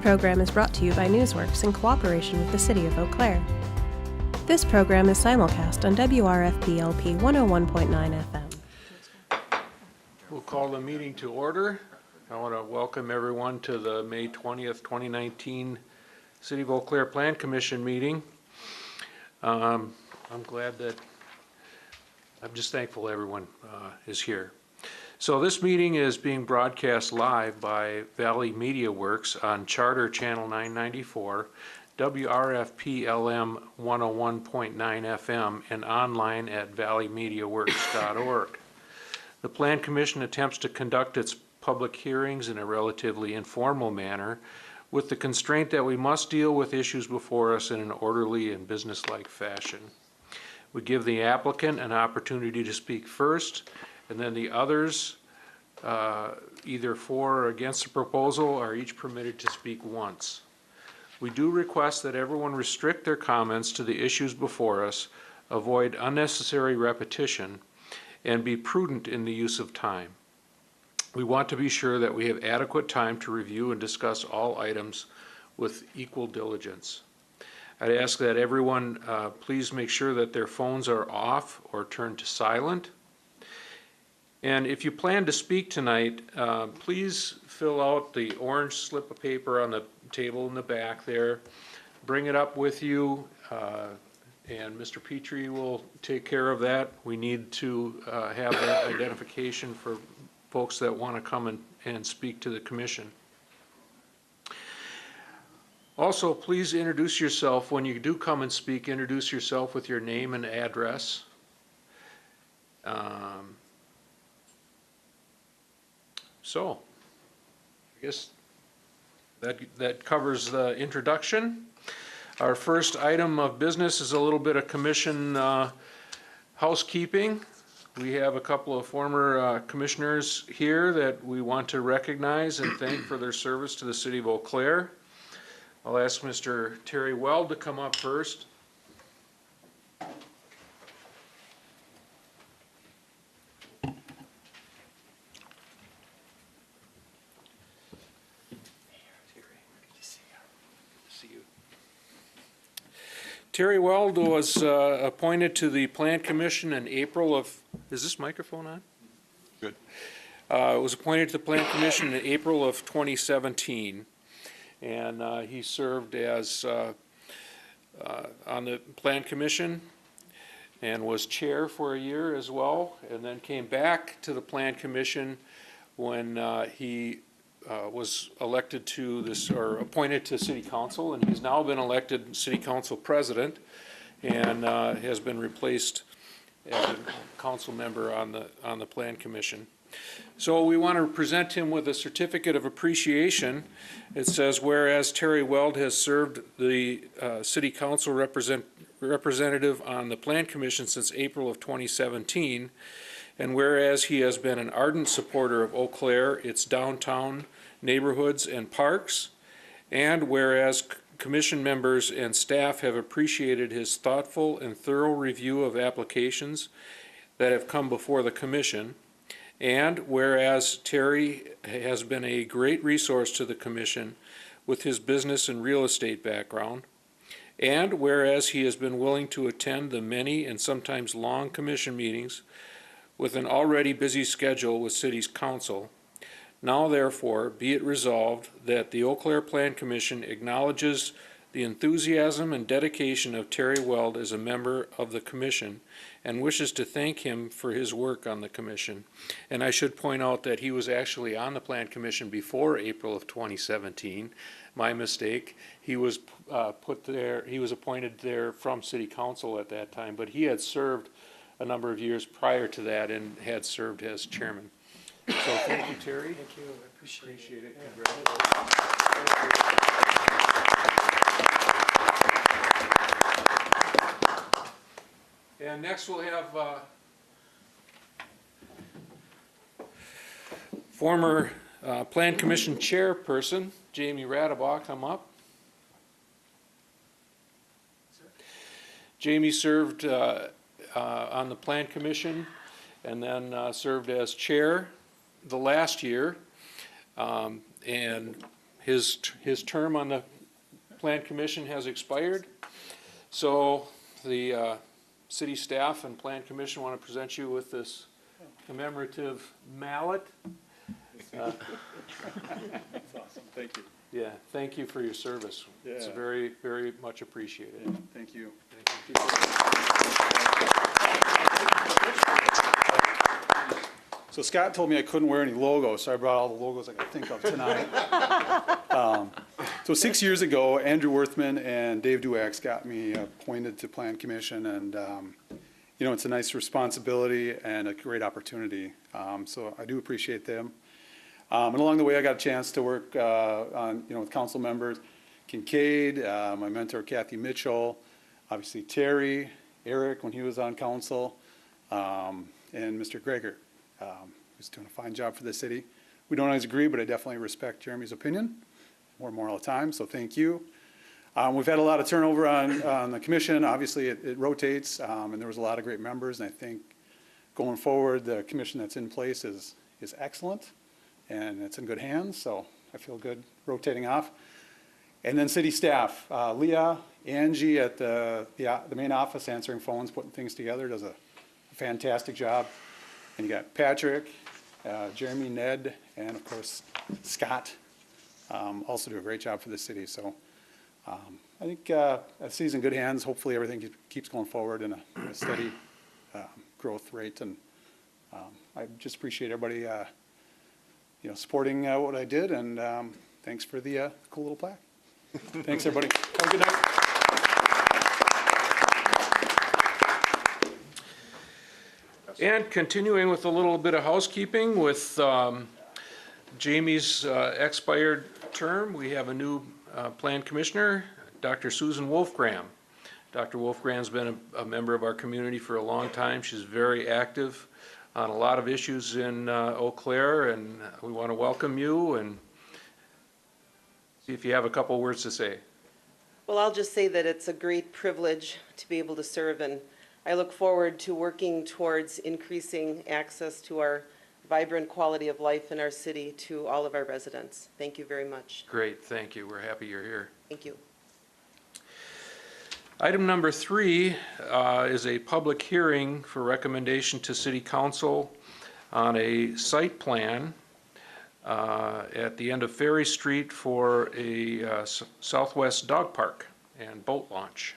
program is brought to you by Newsworks in cooperation with the City of Eau Claire. This program is simulcast on WRFP-LP 101.9 FM. We'll call the meeting to order. I want to welcome everyone to the May 20th, 2019 City of Eau Claire Plan Commission meeting. I'm just thankful everyone is here. So this meeting is being broadcast live by Valley Media Works on Charter Channel 994, WRFP-LM 101.9 FM, and online at valleymediaworks.org. The Plan Commission attempts to conduct its public hearings in a relatively informal manner, with the constraint that we must deal with issues before us in an orderly and businesslike fashion. We give the applicant an opportunity to speak first, and then the others, either for or against the proposal, are each permitted to speak once. We do request that everyone restrict their comments to the issues before us, avoid unnecessary repetition, and be prudent in the use of time. We want to be sure that we have adequate time to review and discuss all items with equal diligence. I'd ask that everyone please make sure that their phones are off or turned to silent. And if you plan to speak tonight, please fill out the orange slip of paper on the table in the back there. Bring it up with you, and Mr. Petrie will take care of that. We need to have that identification for folks that want to come and speak to the commission. Also, please introduce yourself. When you do come and speak, introduce yourself with your name and address. So, I guess that covers the introduction. Our first item of business is a little bit of commission housekeeping. We have a couple of former commissioners here that we want to recognize and thank for their service to the City of Eau Claire. I'll ask Mr. Terry Weld to come up first. Terry Weld was appointed to the Plan Commission in April of, is this microphone on? Good. Was appointed to the Plan Commission in April of 2017. And he served as on the Plan Commission and was chair for a year as well, and then came back to the Plan Commission when he was elected to this, or appointed to City Council, and he's now been elected City Council President and has been replaced as a council member on the Plan Commission. So we want to present him with a certificate of appreciation. It says, whereas Terry Weld has served the City Council representative on the Plan Commission since April of 2017, and whereas he has been an ardent supporter of Eau Claire, its downtown neighborhoods and parks, and whereas commission members and staff have appreciated his thoughtful and thorough review of applications that have come before the commission, and whereas Terry has been a great resource to the commission with his business and real estate background, and whereas he has been willing to attend the many and sometimes long commission meetings with an already busy schedule with City's Council, now therefore be it resolved that the Eau Claire Plan Commission acknowledges the enthusiasm and dedication of Terry Weld as a member of the commission and wishes to thank him for his work on the commission. And I should point out that he was actually on the Plan Commission before April of 2017. My mistake. He was put there, he was appointed there from City Council at that time, but he had served a number of years prior to that and had served as chairman. So thank you, Terry. Thank you. I appreciate it. Yeah. And next we'll have former Plan Commission chairperson Jamie Radabaugh come up. Jamie served on the Plan Commission and then served as chair the last year, and his term on the Plan Commission has expired. So the city staff and Plan Commission want to present you with this commemorative mallet. That's awesome, thank you. Yeah, thank you for your service. It's Yeah. very, very much appreciated. Yeah, thank you. So Scott told me I couldn't wear any logos, so I brought all the logos I could think of tonight. So 6 years ago, Andrew Worthman and Dave Duax got me appointed to Plan Commission, and it's a nice responsibility and a great opportunity. So I do appreciate them. And along the way, I got a chance to work with council members, Kincaid, my mentor Kathy Mitchell, obviously Terry, Eric when he was on council, and Mr. Greger, who's doing a fine job for the city. We don't always agree, but I definitely respect Jeremy's opinion more and more all the time, so thank you. We've had a lot of turnover on the commission. Obviously, it rotates, and there was a lot of great members, and I think going forward, the commission that's in place is excellent, and it's in good hands, so I feel good rotating off. And then city staff, Leah, Angie at the main office answering phones, putting things together, does a fantastic job. And you got Patrick, Jeremy, Ned, and of course Scott, also do a great job for the city. So I think the city's in good hands. Hopefully everything keeps going forward in a steady growth rate. And I just appreciate everybody supporting what I did. And thanks for the cool little plaque. Thanks, everybody. Have a good night. And continuing with a little bit of housekeeping with Jamie's expired term, we have a new Plan Commissioner, Dr. Susan Wolfgram. Dr. Wolfgram's been a member of our community for a long time. She's very active on a lot of issues in Eau Claire, and we want to welcome you and see if you have a couple words to say. Well, I'll just say that it's a great privilege to be able to serve, and I look forward to working towards increasing access to our vibrant quality of life in our city to all of our residents. Thank you very much. Great, thank you. We're happy you're here. Thank you. Item number 3 is a public hearing for recommendation to City Council on a site plan at the end of Ferry Street for a Southwest Dog Park and boat launch.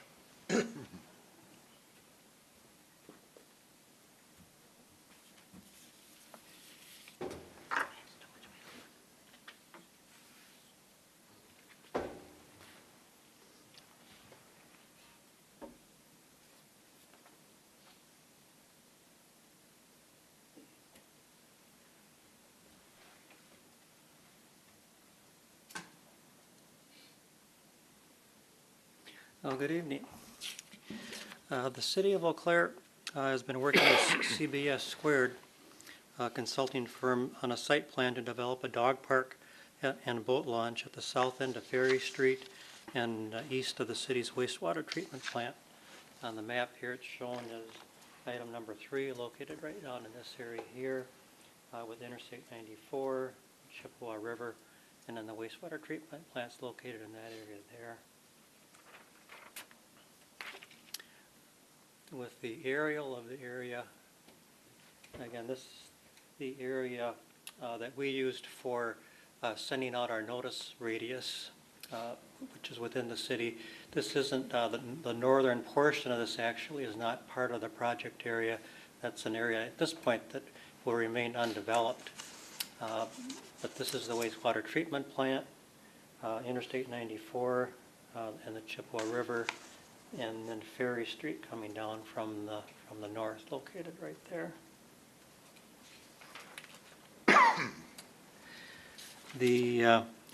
Well, good evening. The City of Eau Claire has been working with CBS Squared, a consulting firm, on a site plan to develop a dog park and boat launch at the south end of Ferry Street and east of the city's wastewater treatment plant. On the map here, it's shown as item number 3, located right down in this area here with Interstate 94, Chippewa River, and then the wastewater treatment plant's located in that area there. With the aerial of the area, again, this is the area that we used for sending out our notice radius, which is within the city. This isn't, the northern portion of this actually is not part of the project area. That's an area at this point that will remain undeveloped. But this is the wastewater treatment plant, Interstate 94, and the Chippewa River, and then Ferry Street coming down from the north, located right there.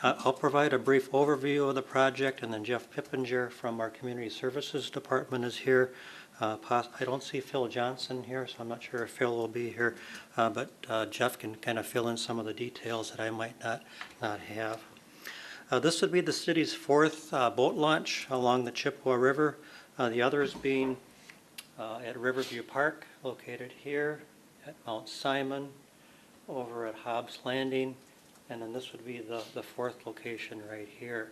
I'll provide a brief overview of the project, and then Jeff Pippinger from our Community Services Department is here. I don't see Phil Johnson here, so I'm not sure if Phil will be here, but Jeff can kind of fill in some of the details that I might not have. This would be the city's 4th boat launch along the Chippewa River. The others being at Riverview Park, located here, at Mount Simon, over at Hobbs Landing, and then this would be the fourth location right here.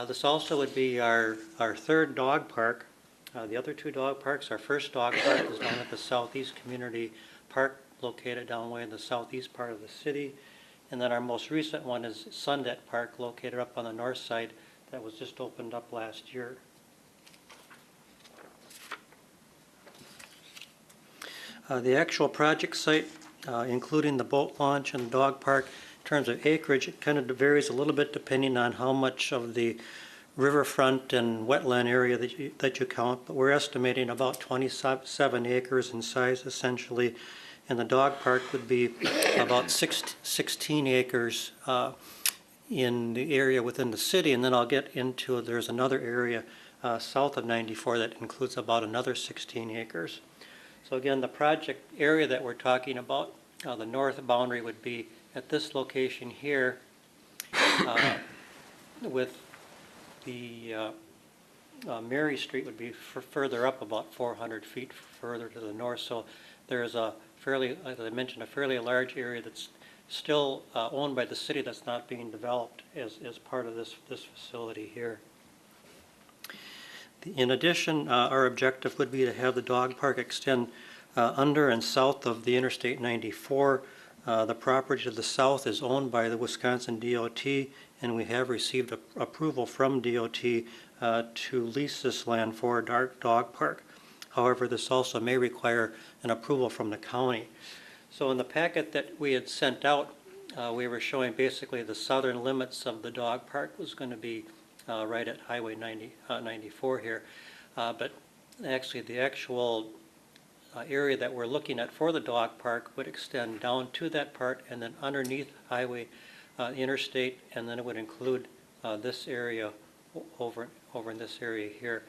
This also would be our third dog park. The other two dog parks, our first dog park is down at the Southeast Community Park, located down way in the southeast part of the city. And then our most recent one is Sundet Park, located up on the north side, that was just opened up last year. The actual project site, including the boat launch and the dog park, in terms of acreage, it kind of varies a little bit depending on how much of the riverfront and wetland area that you count, but we're estimating about 27 acres in size essentially, and the dog park would be about 16 acres in the area within the city, and then I'll get into, there's another area south of 94 that includes about another 16 acres. So again, the project area that we're talking about, the north boundary would be at this location here, with the Mary Street would be further up about 400 feet further to the north. So there's a fairly, as I mentioned, a fairly large area that's still owned by the city that's not being developed as part of this facility here. In addition, our objective would be to have the dog park extend under and south of the Interstate 94. The property to the south is owned by the Wisconsin DOT, and we have received approval from DOT to lease this land for a dog park. However, this also may require an approval from the county. So in the packet that we had sent out, we were showing basically the southern limits of the dog park was going to be right at Highway 94 here. But actually the actual area that we're looking at for the dog park would extend down to that part and then underneath Highway Interstate, and then it would include this area over in this area here.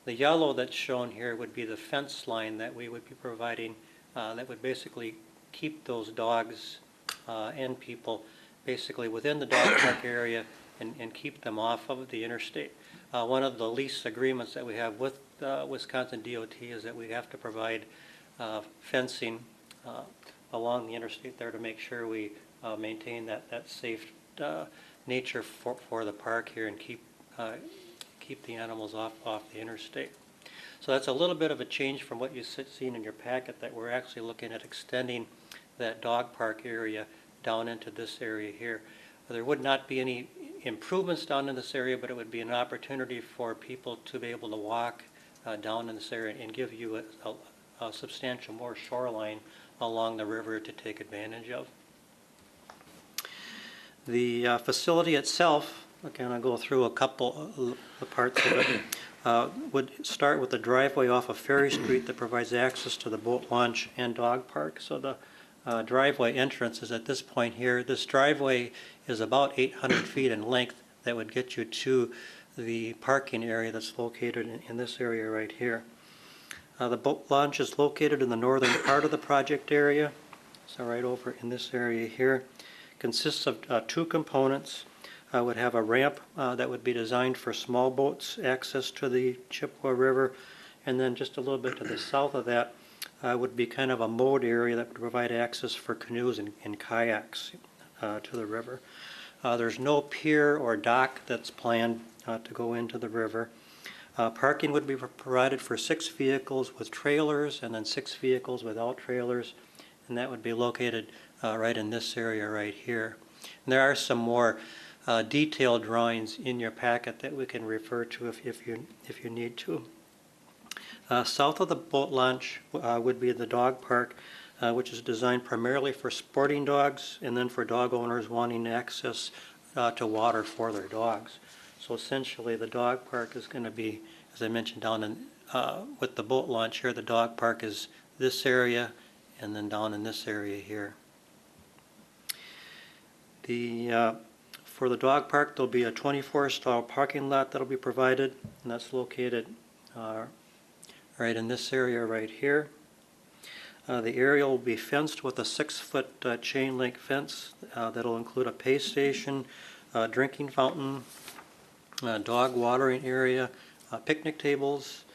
The yellow that's shown here would be the fence line that we would be providing that would basically keep those dogs and people basically within the dog park area and keep them off of the interstate. One of the lease agreements that we have with Wisconsin DOT is that we have to provide fencing along the interstate there to make sure we maintain that safe nature for the park here and keep the animals off the interstate. So that's a little bit of a change from what you've seen in your packet, that we're actually looking at extending that dog park area down into this area here. There would not be any improvements down in this area, but it would be an opportunity for people to be able to walk down in this area and give you a substantial more shoreline along the river to take advantage of. The facility itself, again, I'll go through a couple of parts of it, would start with the driveway off of Ferry Street that provides access to the boat launch and dog park. So the driveway entrance is at this point here. This driveway is about 800 feet in length that would get you to the parking area that's located in this area right here. The boat launch is located in the northern part of the project area, so right over in this area here. Consists of two components. Would have a ramp that would be designed for small boats access to the Chippewa River, and then just a little bit to the south of that would be kind of a mode area that would provide access for canoes and kayaks to the river. There's no pier or dock that's planned to go into the river. Parking would be provided for 6 vehicles with trailers and then 6 vehicles without trailers, and that would be located right in this area right here. And there are some more detailed drawings in your packet that we can refer to if you need to. South of the boat launch would be the dog park, which is designed primarily for sporting dogs and then for dog owners wanting access to water for their dogs. So essentially the dog park is going to be, as I mentioned down in, with the boat launch here, the dog park is this area and then down in this area here. For the dog park, there'll be a 24-stall parking lot that'll be provided, and that's located right in this area right here. The area will be fenced with a 6-foot chain link fence that'll include a pay station, drinking fountain, dog watering area, picnic tables,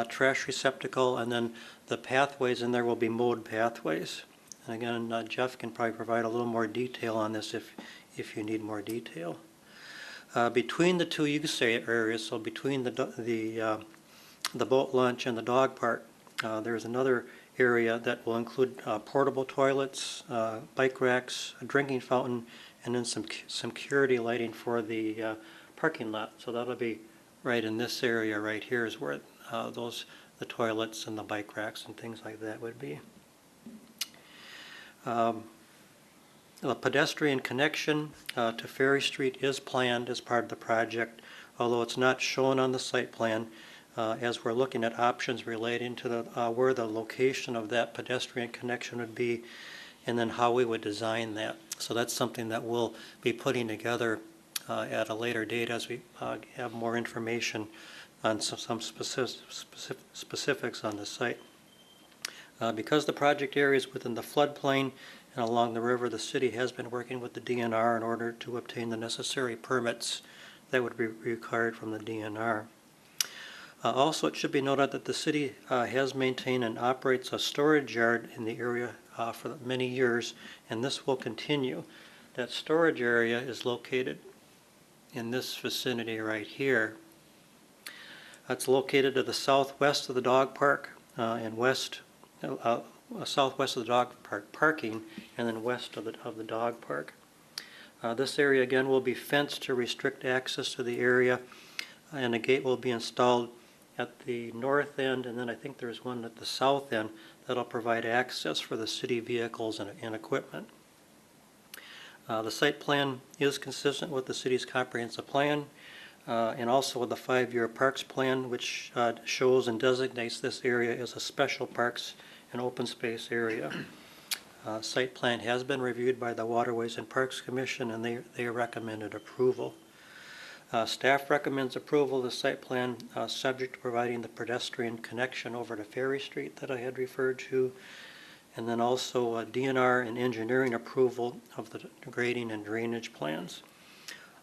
trash receptacle, and then the pathways in there will be mowed pathways. And again, Jeff can probably provide a little more detail on this if you need more detail. Between the two use areas, so between the boat launch and the dog park, there's another area that will include portable toilets, bike racks, a drinking fountain, and then some security lighting for the parking lot. So that'll be right in this area right here is where the toilets and the bike racks and things like that would be. A pedestrian connection to Ferry Street is planned as part of the project, although it's not shown on the site plan, as we're looking at options relating to where the location of that pedestrian connection would be and then how we would design that. So that's something that we'll be putting together at a later date as we have more information on some specifics on the site. Because the project area is within the floodplain and along the river, the city has been working with the DNR in order to obtain the necessary permits that would be required from the DNR. Also, it should be noted that the city has maintained and operates a storage yard in the area for many years, and this will continue. That storage area is located in this vicinity right here. It's located to the southwest of the dog park and southwest of the dog park parking, and then west of the dog park. This area again will be fenced to restrict access to the area, and a gate will be installed at the north end, and then I think there's one at the south end that'll provide access for the city vehicles and equipment. The site plan is consistent with the city's comprehensive plan and also with the 5-year parks plan, which shows and designates this area as a special parks and open space area. Site plan has been reviewed by the Waterways and Parks Commission, and they recommended approval. Staff recommends approval of the site plan subject to providing the pedestrian connection over to Ferry Street that I had referred to, and then also DNR and engineering approval of the grading and drainage plans.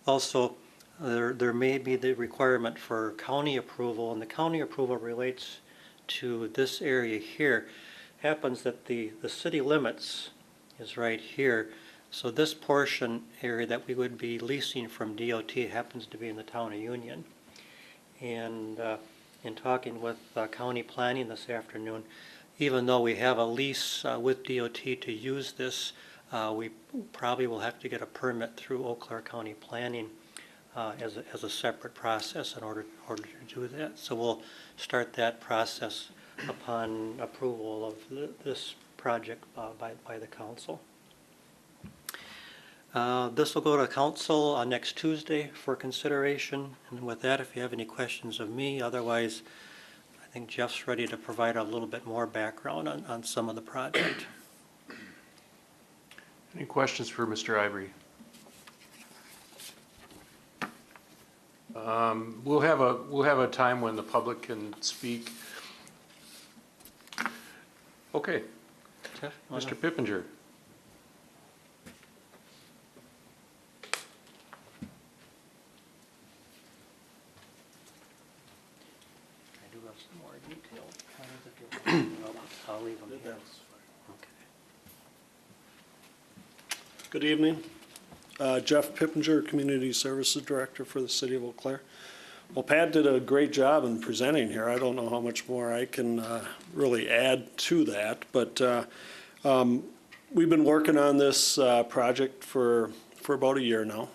Also, there may be the requirement for county approval, and the county approval relates to this area here. Happens that the city limits is right here. So this portion area that we would be leasing from DOT happens to be in the town of Union. And in talking with county planning this afternoon, even though we have a lease with DOT to use this, we probably will have to get a permit through Eau Claire County Planning as a separate process in order to do that. So we'll start that process upon approval of this project by the council. This will go to council next Tuesday for consideration. And with that, if you have any questions of me, otherwise, I think Jeff's ready to provide a little bit more background on some of the project. Any questions for Mr. Ivory? We'll have a time when the public can speak. Okay, Jeff, Mr. Pippinger. I do have some more detail. I'll leave them here. Okay. Good evening. Jeff Pippinger, Community Services Director for the City of Eau Claire. Well, Pat did a great job in presenting here. I don't know how much more I can really add to that, but we've been working on this project for about a year now.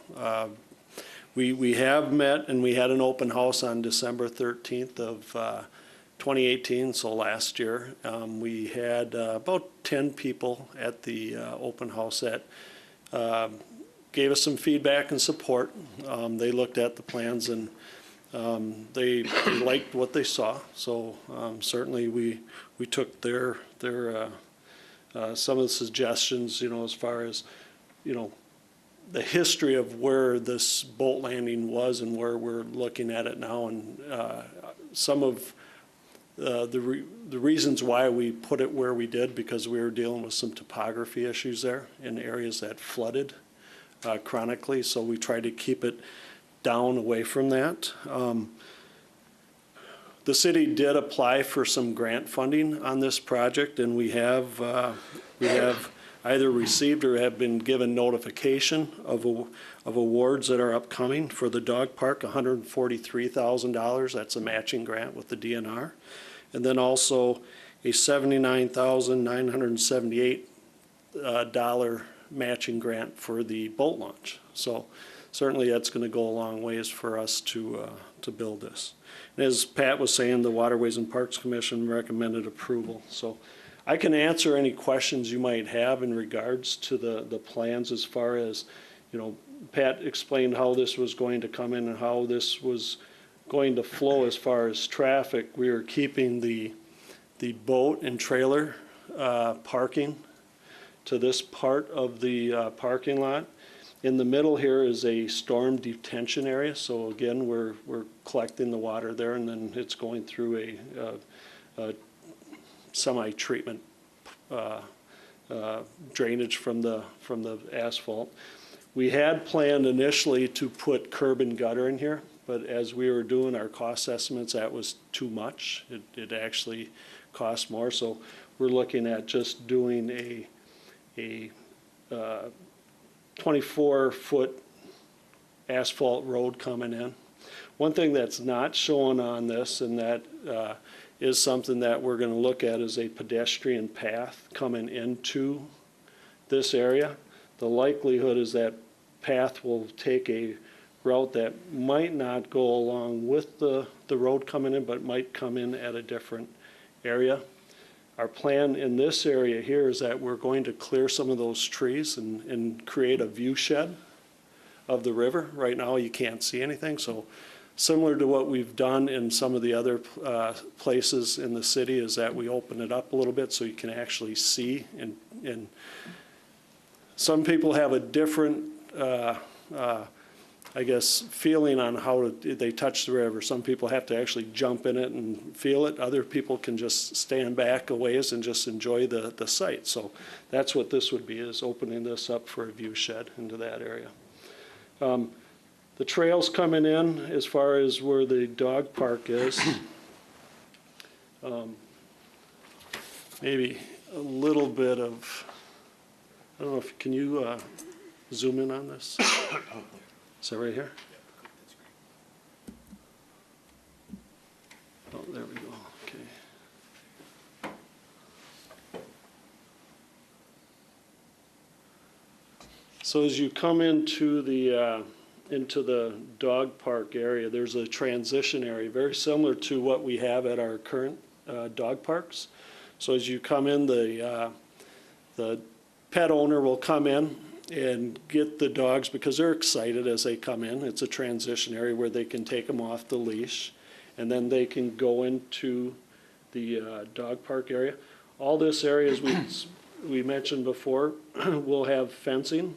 We have met and we had an open house on December 13th of 2018, so last year. We had about 10 people at the open house that gave us some feedback and support. They looked at the plans and they liked what they saw. So certainly we took their some of the suggestions, as far as, the history of where this boat landing was and where we're looking at it now, and some of the reasons why we put it where we did, because we were dealing with some topography issues there in areas that flooded chronically, so we tried to keep it down away from that. The city did apply for some grant funding on this project, and we have either received or have been given notification of awards that are upcoming for the dog park, $143,000. That's a matching grant with the DNR. And then also a $79,978 matching grant for the boat launch. So certainly that's going to go a long ways for us to build this. And as Pat was saying, the Waterways and Parks Commission recommended approval. So I can answer any questions you might have in regards to the plans as far as, you know, Pat explained how this was going to come in and how this was going to flow as far as traffic. We are keeping the boat and trailer parking to this part of the parking lot. In the middle here is a storm detention area. So again, we're collecting the water there, and then it's going through a semi-treatment drainage from the asphalt. We had planned initially to put curb and gutter in here, but as we were doing our cost estimates, that was too much. It actually cost more, so we're looking at just doing a 24-foot asphalt road coming in. One thing that's not shown on this, and that is something that we're going to look at, is a pedestrian path coming into this area. The likelihood is that path will take a route that might not go along with the road coming in, but might come in at a different area. Our plan in this area here is that we're going to clear some of those trees and create a view shed of the river. Right now you can't see anything, so similar to what we've done in some of the other places in the city is that we open it up a little bit so you can actually see, and some people have a different I guess, feeling on how they touch the river. Some people have to actually jump in it and feel it. Other people can just stand back a ways and just enjoy the sight. So that's what this would be, is opening this up for a view shed into that area. The trails coming in, as far as where the dog park is, maybe a little bit of, I don't know if, can you zoom in on this? Is that right here? Oh, there we go, okay. So as you come into the dog park area, there's a transition area, very similar to what we have at our current dog parks. So as you come in, the pet owner will come in and get the dogs, because they're excited as they come in. It's a transition area where they can take them off the leash, and then they can go into the dog park area. All this area, as we mentioned before, will have fencing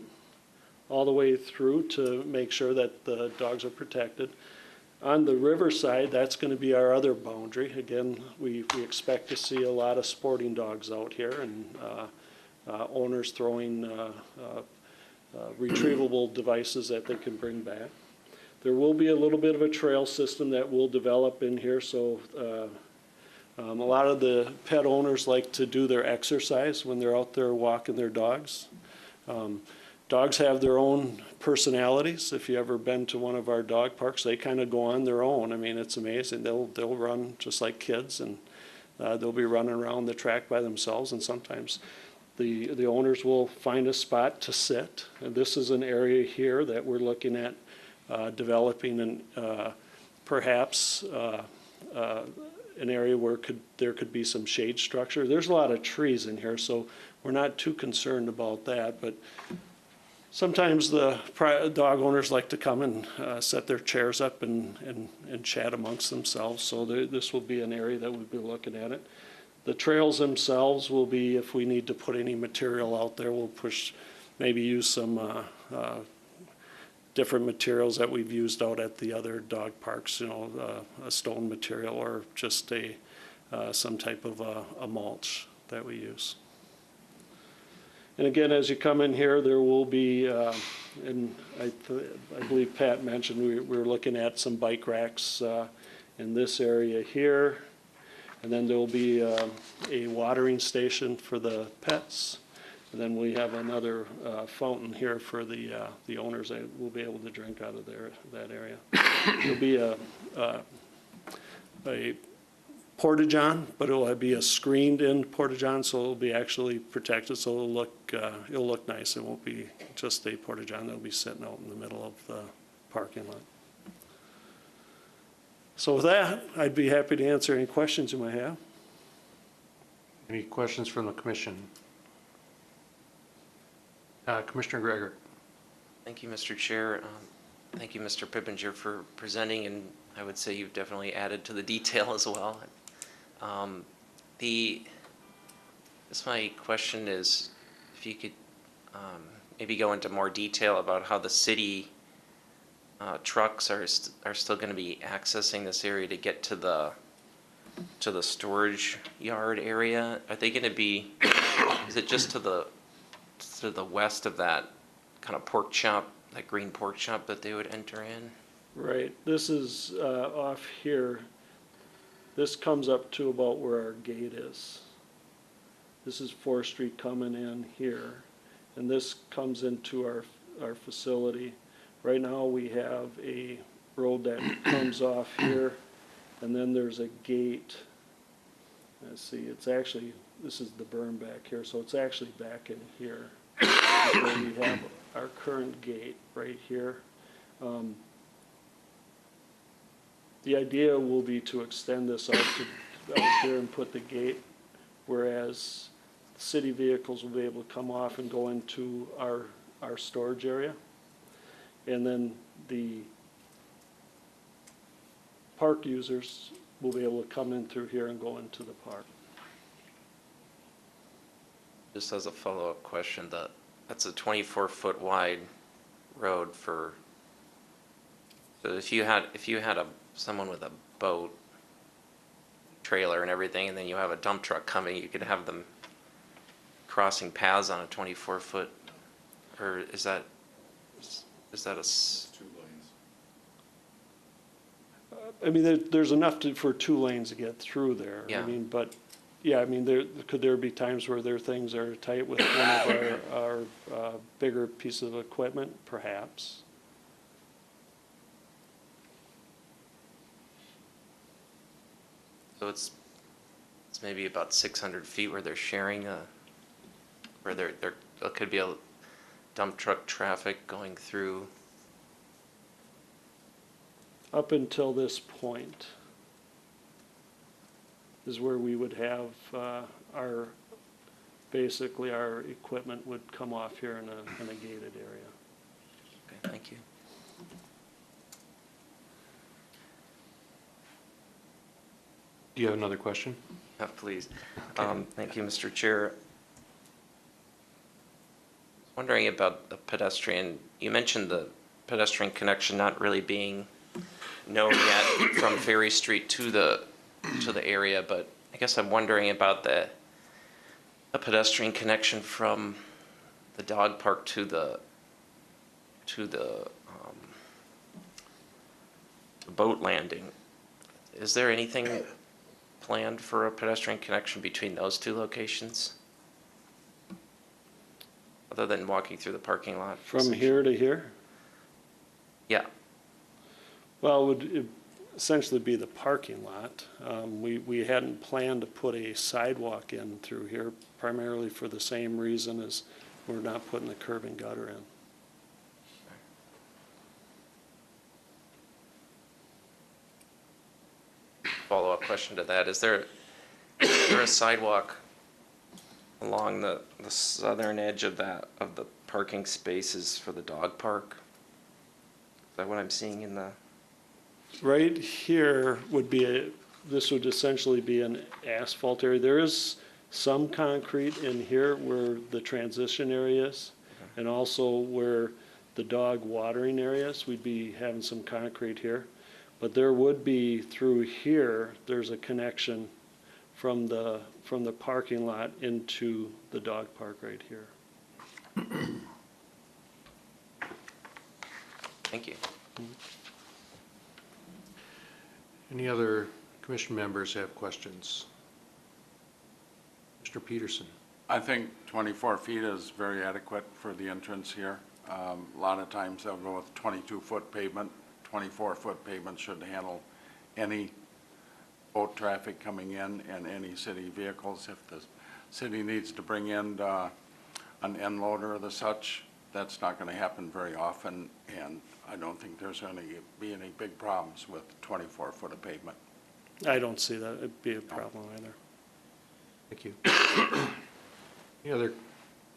all the way through to make sure that the dogs are protected. On the riverside, that's going to be our other boundary. Again, we expect to see a lot of sporting dogs out here, and owners throwing retrievable devices that they can bring back. There will be a little bit of a trail system that will develop in here, so a lot of the pet owners like to do their exercise when they're out there walking their dogs. Dogs have their own personalities. If you've ever been to one of our dog parks, they kind of go on their own. I mean, it's amazing. They'll run just like kids, and they'll be running around the track by themselves, and sometimes the owners will find a spot to sit. And this is an area here that we're looking at developing, and perhaps an area where there could be some shade structure. There's a lot of trees in here, so we're not too concerned about that. But sometimes the dog owners like to come and set their chairs up and chat amongst themselves. So this will be an area that we'll be looking at it. The trails themselves will be, if we need to put any material out there, we'll maybe use some different materials that we've used out at the other dog parks, a stone material, or just some type of a mulch that we use. And again, as you come in here, there will be, and I believe Pat mentioned, we're looking at some bike racks in this area here. And then there'll be a watering station for the pets. And then we have another fountain here for the owners that will be able to drink out of that area. There'll be a porta-john, but it'll be a screened-in porta-john, so it'll be actually protected, so it'll look nice. It won't be just a porta-john that'll be sitting out in the middle of the parking lot. So with that, I'd be happy to answer any questions you might have. Any questions from the commission? Commissioner Gregor. Thank you, Mr. Chair. Thank you, Mr. Pippinger, for presenting, and I would say you've definitely added to the detail as well. My question is, if you could maybe go into more detail about how the city trucks are still going to be accessing this area to get to the storage yard area. Are they going to be? Is it just to the west of that kind of pork chop, that green pork chop that they would enter in? Right, this is off here. This comes up to about where our gate is. This is 4th Street coming in here, and this comes into our facility. Right now, we have a road that comes off here, and then there's a gate. Let's see, it's actually, this is the berm back here, so it's actually back in here. Where we have our current gate right here. The idea will be to extend this out here and put the gate, whereas city vehicles will be able to come off and go into our storage area. And then the park users will be able to come in through here and go into the park. Just as a follow-up question, that's a 24-foot wide road for. So if you had someone with a boat, trailer, and everything, and then you have a dump truck coming, you could have them crossing paths on a 24-foot, or is that a? 2 lanes. I mean, there's enough for 2 lanes to get through there. Yeah. I mean, but, yeah, I mean, could there be times where things are tight with one of our bigger pieces of equipment? Perhaps. So it's maybe about 600 feet where they're sharing where there could be a dump truck traffic going through. Up until this point is where we would have basically our equipment would come off here in a gated area. Okay, thank you. Do you have another question? Please. Thank you, Mr. Chair. Wondering about the pedestrian. You mentioned the pedestrian connection not really being known yet from Ferry Street to the area, but I guess I'm wondering about the pedestrian connection from the dog park to the boat landing. Is there anything planned for a pedestrian connection between those 2 locations, other than walking through the parking lot? From here to here? Yeah. Well, it would essentially be the parking lot. We hadn't planned to put a sidewalk in through here, primarily for the same reason as we're not putting the curb and gutter in. Follow-up question to that: Is there a sidewalk along the southern edge of the parking spaces for the dog park? Is that what I'm seeing in the? Right here would be this would essentially be an asphalt area. There is some concrete in here where the transition area is, and also where the dog watering areas. We'd be having some concrete here. But there would be through here, there's a connection from the parking lot into the dog park right here. Thank you. Any other commission members have questions? Mr. Peterson? I think 24 feet is very adequate for the entrance here. A lot of times they'll go with 22-foot pavement. 24-foot pavement should handle any boat traffic coming in and any city vehicles. If the city needs to bring in an end loader or the such, that's not going to happen very often, and I don't think there's going to be any big problems with 24-foot of pavement. I don't see that it'd be a problem either. Thank you. Any other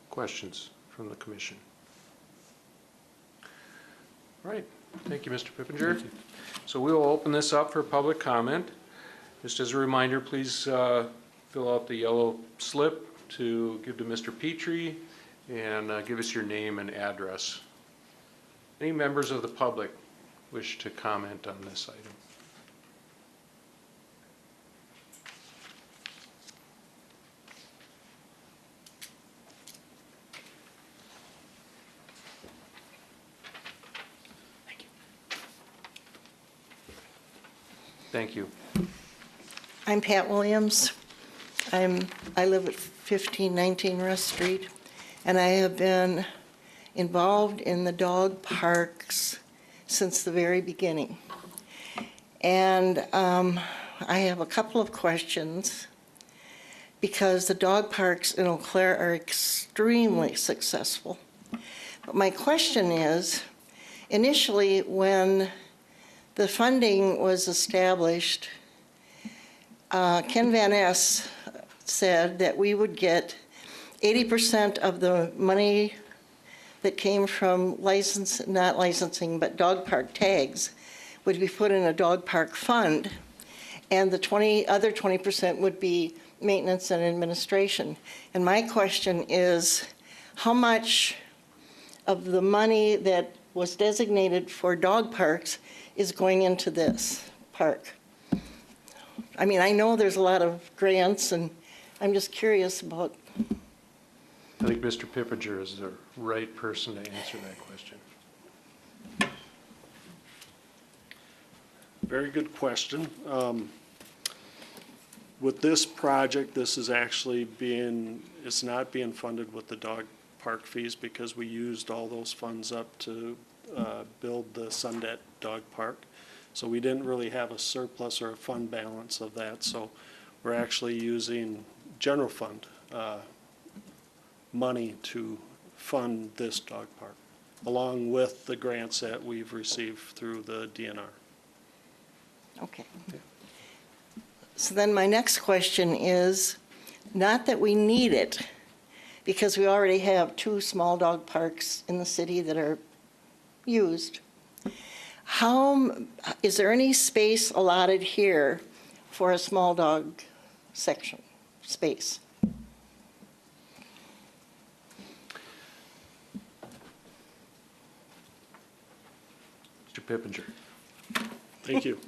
questions from the commission? All right, thank you, Mr. Pippinger. So we will open this up for public comment. Just as a reminder, please fill out the yellow slip to give to Mr. Petrie and give us your name and address. Any members of the public wish to comment on this item? Thank you. I'm Pat Williams. I live at 1519 Russ Street, and I have been involved in the dog parks since the very beginning. And I have a couple of questions because the dog parks in Eau Claire are extremely successful. But my question is, initially when the funding was established, Ken Van Ness said that we would get 80% of the money that came from not licensing, but dog park tags would be put in a dog park fund, and the other 20% would be maintenance and administration. And my question is, how much of the money that was designated for dog parks is going into this park? I mean, I know there's a lot of grants, and I'm just curious about. I think Mr. Pippinger is the right person to answer that question. Very good question. With this project, this is actually it's not being funded with the dog park fees because we used all those funds up to build the Sundet Dog Park. So we didn't really have a surplus or a fund balance of that. So we're actually using general fund money to fund this dog park, along with the grants that we've received through the DNR. Okay. So then my next question is, not that we need it, because we already have 2 small dog parks in the city that are used. Is there any space allotted here for a small dog section space? Mr. Pippinger. Thank you.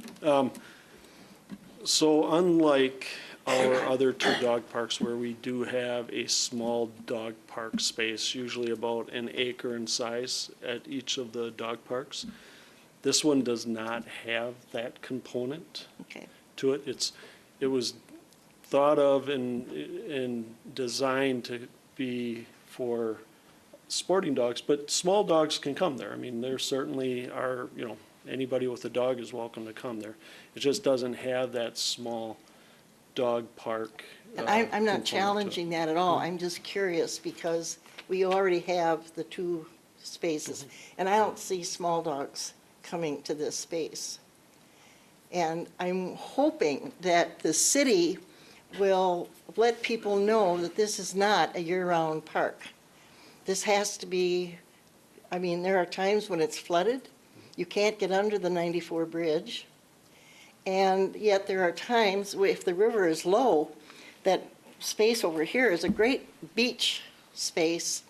So unlike our other 2 dog parks where we do have a small dog park space, usually about an acre in size at each of the dog parks, this one does not have that component Okay. to it. It was thought of and designed to be for sporting dogs, but small dogs can come there. I mean, there certainly are, anybody with a dog is welcome to come there. It just doesn't have that small dog park. And I'm component to not it. challenging that at all. I'm just curious because we already have the 2 spaces. And I don't see small dogs coming to this space. And I'm hoping that the city will let people know that this is not a year-round park. This has to be, I mean, there are times when it's flooded. You can't get under the 94 bridge. And yet there are times, if the river is low, that space over here is a great beach space,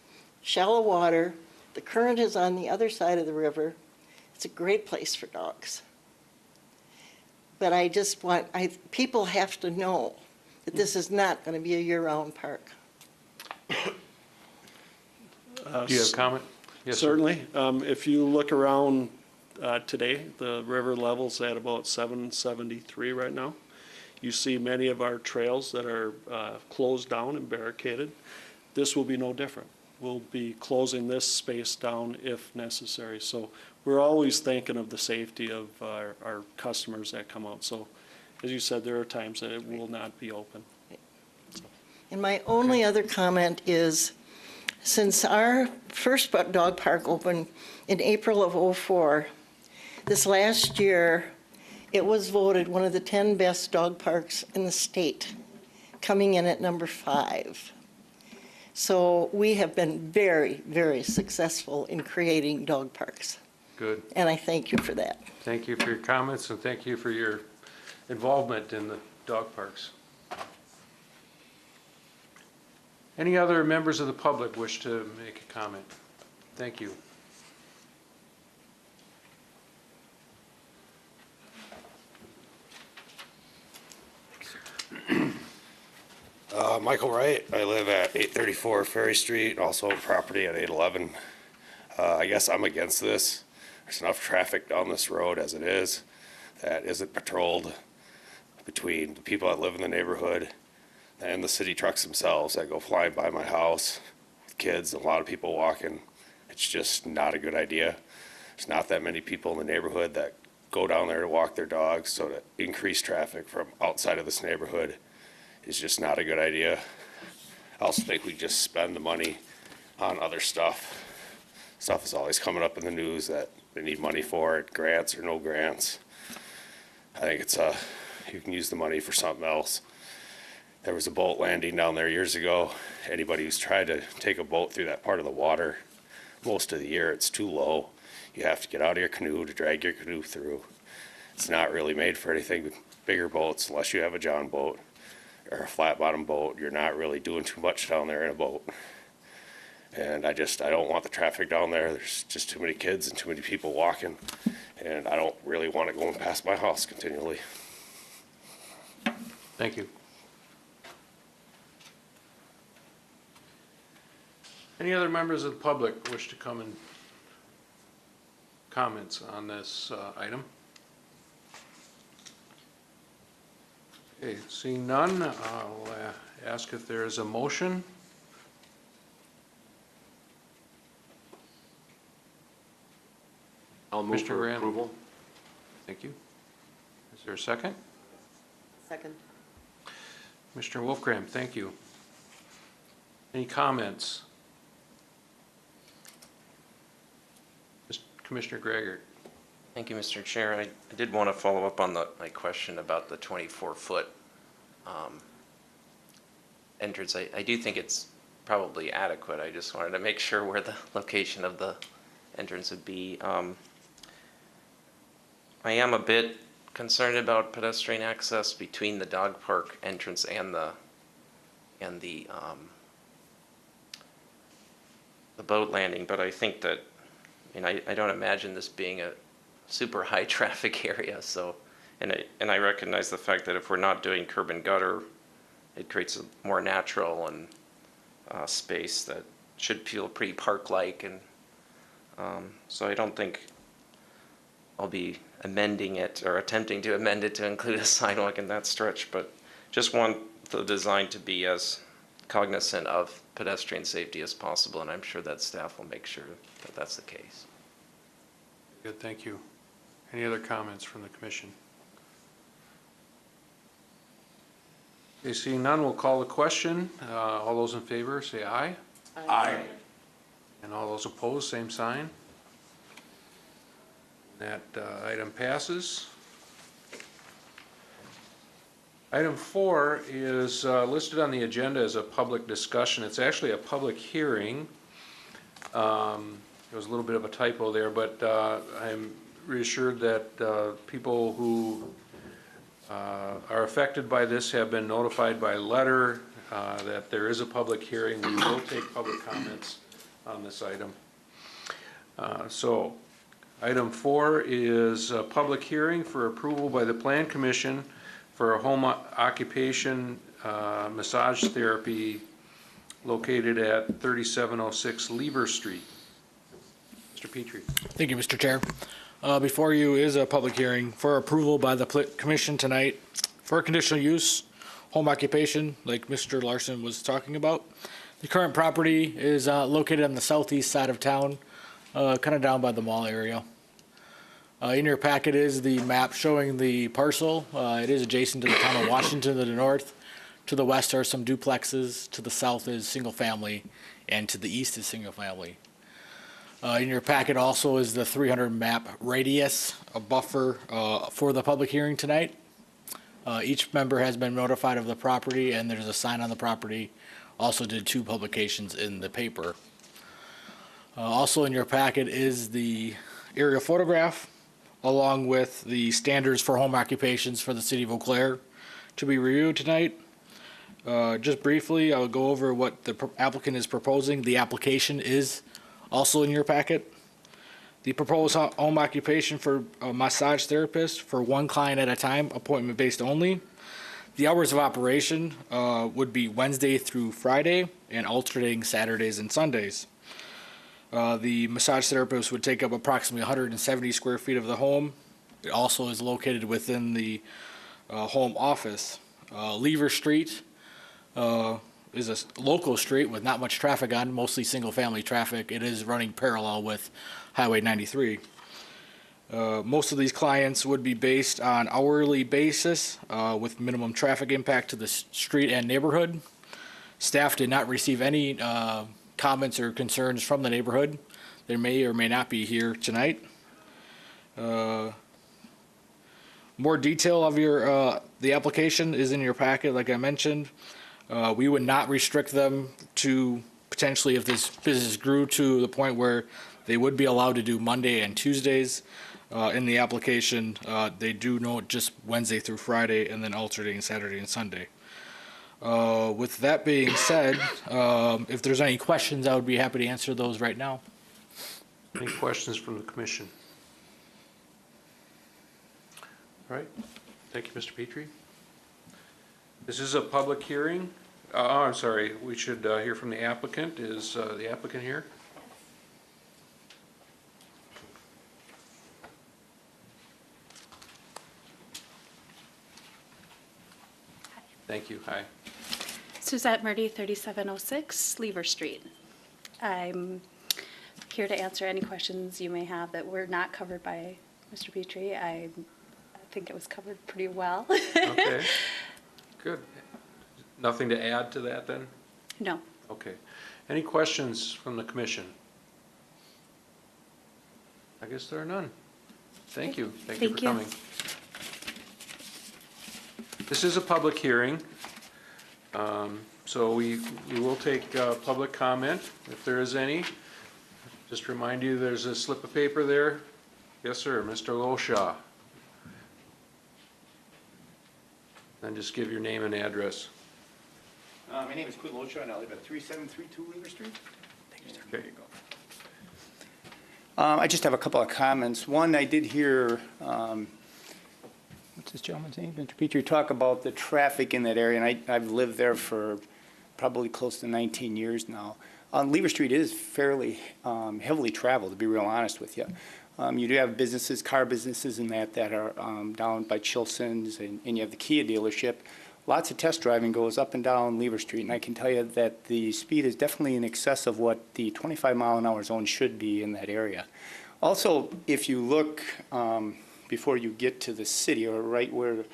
shallow water. The current is on the other side of the river. It's a great place for dogs. But I just people have to know that this is not going to be a year-round park. Do you have a comment? Yes, sir. Certainly. If you look around today. The river level's at about 773 right now. You see many of our trails that are closed down and barricaded. This will be no different. We'll be closing this space down if necessary. So we're always thinking of the safety of our customers that come out. So as you said, there are times that it will not be open. And my only other comment is, since our first dog park opened in April of '04, this last year, it was voted one of the 10 best dog parks in the state, coming in at number 5. So we have been very, very successful in creating dog parks, Good. and I thank you for that. Thank you for your comments and thank you for your involvement in the dog parks. Any other members of the public wish to make a comment? Thank you. Michael Wright. I live at 834 Ferry Street, also own property at 811. I guess I'm against this. There's enough traffic down this road as it is that isn't patrolled between the people that live in the neighborhood and the city trucks themselves that go flying by my house with kids and a lot of people walking. It's just not a good idea. There's not that many people in the neighborhood that go down there to walk their dogs, so to increase traffic from outside of this neighborhood is just not a good idea. I also think we just spend the money on other stuff. Stuff is always coming up in the news that they need money for it, grants or no grants. I think it's you can use the money for something else. There was a boat landing down there years ago. Anybody who's tried to take a boat through that part of the water, most of the year it's too low. You have to get out of your canoe to drag your canoe through. It's not really made for anything but bigger boats unless you have a John boat or a flat bottom boat. You're not really doing too much down there in a boat. And I don't want the traffic down there. There's just too many kids and too many people walking. And I don't really want it going past my house continually. Thank you. Any other members of the public wish to come and comments on this item? Okay, seeing none, I'll ask if there is a motion. I'll move Mr. for Rand. approval. Thank you. Is there a second? Second. Mr. Wolfgram, thank you. Any comments? Commissioner Gregor. Thank you, Mr. Chair. I did want to follow up on my question about the 24-foot entrance. I do think it's probably adequate. I just wanted to make sure where the location of the entrance would be. I am a bit concerned about pedestrian access between the dog park entrance and the boat landing, but I think that, I don't imagine this being a super high traffic area. So, and I recognize the fact that if we're not doing curb and gutter, it creates a more natural and space that should feel pretty park-like. And so I don't think I'll be amending it or attempting to amend it to include a sidewalk in that stretch, but just want the design to be as cognizant of pedestrian safety as possible, and I'm sure that staff will make sure that that's the case. Good, thank you. Any other comments from the commission? Okay, seeing none, we'll call the question. All those in favor, say aye. Aye. And all those opposed, same sign. That item passes. Item 4 is listed on the agenda as a public discussion. It's actually a public hearing. There was a little bit of a typo there, but I'm reassured that people who are affected by this have been notified by letter that there is a public hearing. We will take public comments on this item. So item 4 is a public hearing for approval by the Plan Commission for a home occupation massage therapy located at 3706 Lever Street. Mr. Petrie. Thank you, Mr. Chair. Before you is a public hearing for approval by the commission tonight for conditional use, home occupation, like Mr. Larson was talking about. The current property is located on the southeast side of town, kind of down by the mall area. In your packet is the map showing the parcel. It is adjacent to the town of Washington to the north. To the west are some duplexes. To the south is single family, and to the east is single family. In your packet also is the 300 map radius, a buffer for the public hearing tonight. Each member has been notified of the property, and there's a sign on the property. Also did 2 publications in the paper. Also in your packet is the aerial photograph, along with the standards for home occupations for the city of Eau Claire to be reviewed tonight. Just briefly, I'll go over what the applicant is proposing. The application is also in your packet. The proposed home occupation for a massage therapist for 1 client at a time, appointment based only. The hours of operation would be Wednesday through Friday and alternating Saturdays and Sundays. The massage therapist would take up approximately 170 square feet of the home. It also is located within the home office. Lever Street is a local street with not much traffic on, mostly single-family traffic. It is running parallel with Highway 93. Most of these clients would be based on hourly basis with minimum traffic impact to the street and neighborhood. Staff did not receive any comments or concerns from the neighborhood. They may or may not be here tonight. More detail of your the application is in your packet, like I mentioned. We would not restrict them to potentially, if this business grew to the point where they would be allowed to do Monday and Tuesdays in the application. They do note just Wednesday through Friday and then alternating Saturday and Sunday. With that being said, if there's any questions, I would be happy to answer those right now. Any questions from the commission? All right. Thank you, Mr. Petrie. This is a public hearing. I'm sorry, we should hear from the applicant. Is the applicant here? Thank you. Hi. Suzette Murdy, 3706 Lever Street. I'm here to answer any questions you may have that were not covered by Mr. Petrie. I think it was covered pretty well. Okay. Good. Nothing to add to that then? No. Okay. Any questions from the commission? I guess there are none. Thank you. Thank you for coming. This is a public hearing, so we will take public comment if there is any. Just remind you, there's a slip of paper there. Yes, sir, Mr. Loshaw. Then just give your name and address. My name is Quinn Loshaw, and I live at 3732 Lever Street. There you go. I just have a couple of comments. One, I did hear, what's this gentleman's name? Mr. Petrie, talk about the traffic in that area, and I've lived there for probably close to 19 years now. Lever Street is fairly heavily traveled, to be real honest with you. You do have businesses, car businesses and that are down by Chilson's, and you have the Kia dealership. Lots of test driving goes up and down Lever Street, and I can tell you that the speed is definitely in excess of what the 25-mile-an-hour zone should be in that area. Also, if you look before you get to the city, or right where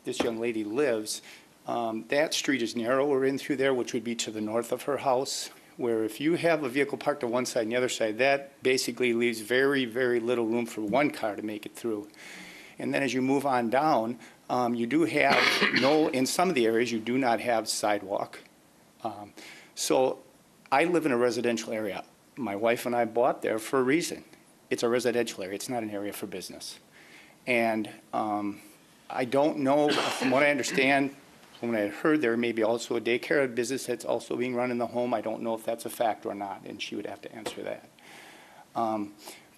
this young lady lives, that street is narrower in through there, which would be to the north of her house, where if you have a vehicle parked on one side and the other side, that basically leaves very, very little room for one car to make it through. And then as you move on down, you do have in some of the areas, you do not have sidewalk. So I live in a residential area. My wife and I bought there for a reason. It's a residential area. It's not an area for business. And I don't know, from what I understand, from what I heard, there may be also a daycare business that's also being run in the home. I don't know if that's a fact or not, and she would have to answer that.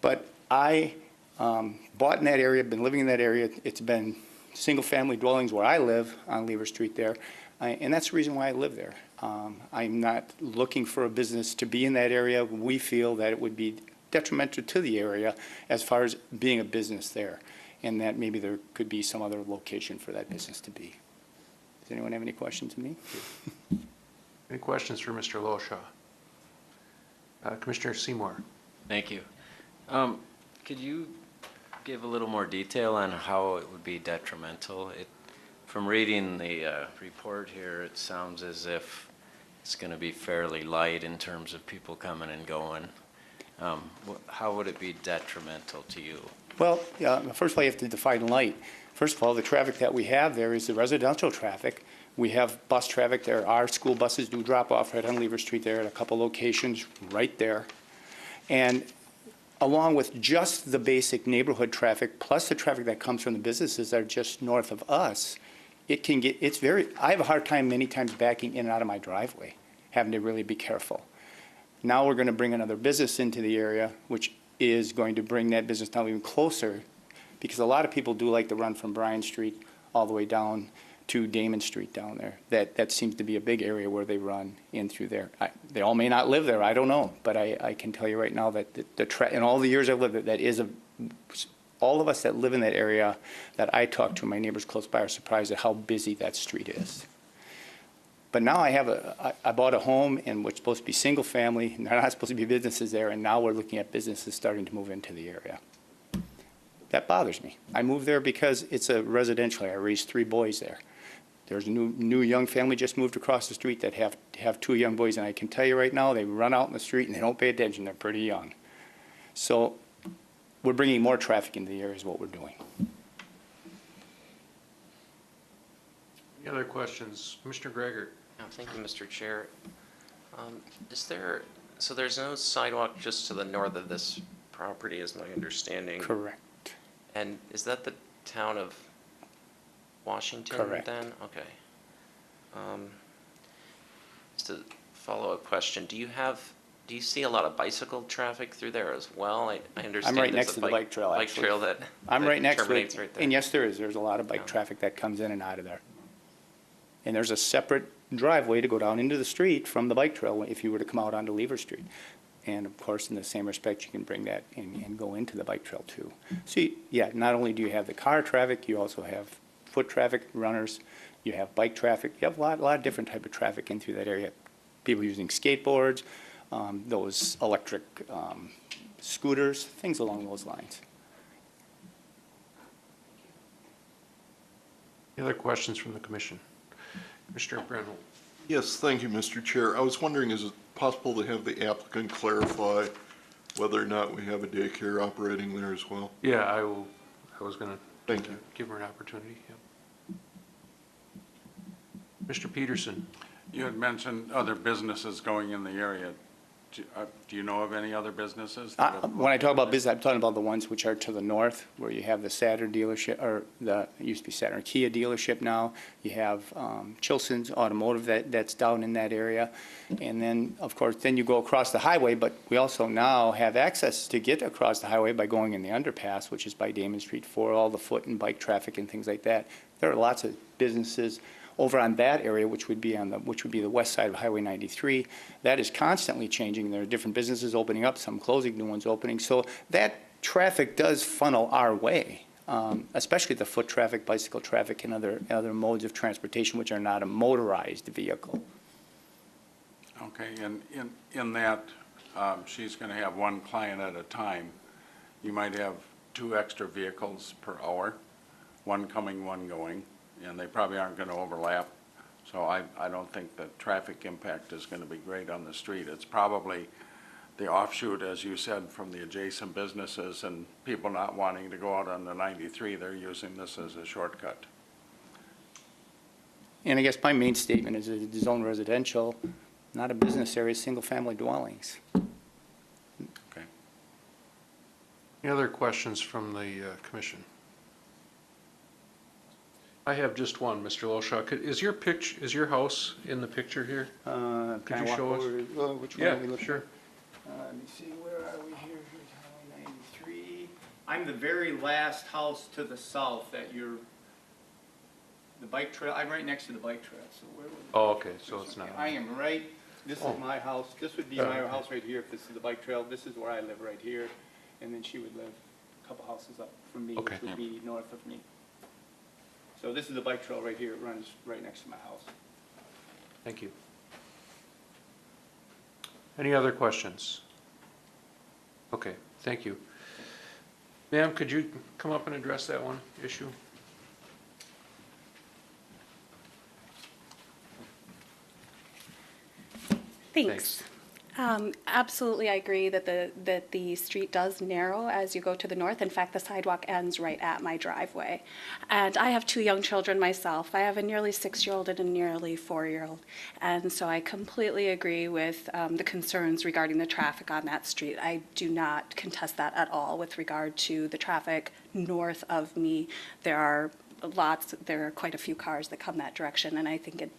But I bought in that area, been living in that area. It's been single-family dwellings where I live on Lever Street there, and that's the reason why I live there. I'm not looking for a business to be in that area. We feel that it would be detrimental to the area as far as being a business there, and that maybe there could be some other location for that business to be. Does anyone have any questions of me? Any questions for Mr. Loshaw? Commissioner Seymour? Thank you. Could you give a little more detail on how it would be detrimental? From reading the report here, it sounds as if it's going to be fairly light in terms of people coming and going. How would it be detrimental to you? Well, first of all, you have to define light. First of all, the traffic that we have there is the residential traffic. We have bus traffic there. Our school buses do drop off right on Lever Street there at a couple locations right there. And along with just the basic neighborhood traffic, plus the traffic that comes from the businesses that are just north of us, I have a hard time many times backing in and out of my driveway, having to really be careful. Now we're going to bring another business into the area, which is going to bring that business down even closer, because a lot of people do like to run from Bryan Street all the way down to Damon Street down there. That seems to be a big area where they run in through there. They all may not live there, I don't know, but I can tell you right now that in all the years I've lived there, all of us that live in that area that I talk to, my neighbors close by, are surprised at how busy that street is. But now I bought a home, and we're supposed to be single family, and there are not supposed to be businesses there, and now we're looking at businesses starting to move into the area. That bothers me. I moved there because it's a residential area. I raised 3 boys there. There's a new young family just moved across the street that have 2 young boys, and I can tell you right now, they run out in the street and they don't pay attention. They're pretty young. So we're bringing more traffic into the area is what we're doing. Any other questions? Commissioner Gregor? Thank you, Mr. Chair. So there's no sidewalk just to the north of this property, is my understanding? Correct. And is that the town of Washington? Correct. Then? Okay. Just a follow-up question. Do you see a lot of bicycle traffic through there as well? I understand I'm right there's next a to the bike trail, Bike actually. trail that I'm right next to terminates it. right there. And yes, there is. There's a lot of bike traffic that comes in and out of there. And there's a separate driveway to go down into the street from the bike trail if you were to come out onto Lever Street. And of course, in the same respect, you can bring that and go into the bike trail too. So not only do you have the car traffic, you also have foot traffic, runners, you have bike traffic, you have a lot of different type of traffic in through that area. People using skateboards, those electric scooters, things along those lines. Any other questions from the commission? Commissioner Brennel? Yes, thank you, Mr. Chair. I was wondering, is it possible to have the applicant clarify whether or not we have a daycare operating there as well? Yeah, I was going to Thank you. give her an opportunity. Yeah. Mr. Peterson? You had mentioned other businesses going in the area. Do you know of any other businesses? When I talk about business, I'm talking about the ones which are to the north, where you have the Saturn dealership, or it used to be Saturn Kia dealership now. You have Chilson's Automotive that's down in that area. And then, of course, then you go across the highway, but we also now have access to get across the highway by going in the underpass, which is by Damon Street, for all the foot and bike traffic and things like that. There are lots of businesses over on that area, which would be the west side of Highway 93. That is constantly changing. There are different businesses opening up, some closing, new ones opening. So that traffic does funnel our way, especially the foot traffic, bicycle traffic, and other modes of transportation which are not a motorized vehicle. Okay, and in that, she's going to have one client at a time. You might have 2 extra vehicles per hour, one coming, one going, and they probably aren't going to overlap. So I don't think the traffic impact is going to be great on the street. It's probably the offshoot, as you said, from the adjacent businesses and people not wanting to go out on the 93. They're using this as a shortcut. And I guess my main statement is that it's zone residential, not a business area, single-family dwellings. Okay. Any other questions from the commission? I have just one, Mr. Loshaw. Is your house in the picture here? Could you show us? Which one Yeah, are we looking sure. at? Let me see, where are we here? Here's Highway 93. I'm the very last house to the south that the bike trail, I'm right next to the bike trail, so where would... Oh, okay, so it's not. I am right This Oh. is my house. This would be my house right here if this is the bike trail. This is where I live right here. And then she would live a couple houses up from me, Okay. which would be north of me. So this is the bike trail right here. It runs right next to my house. Thank you. Any other questions? Okay, thank you. Ma'am, could you come up and address that one issue? Thanks. Absolutely, I agree that the street does narrow as you go to the north. In fact, the sidewalk ends right at my driveway. And I have 2 young children myself. I have a nearly 6-year-old and a nearly 4-year-old. And so I completely agree with the concerns regarding the traffic on that street. I do not contest that at all with regard to the traffic north of me. There are quite a few cars that come that direction, and I think it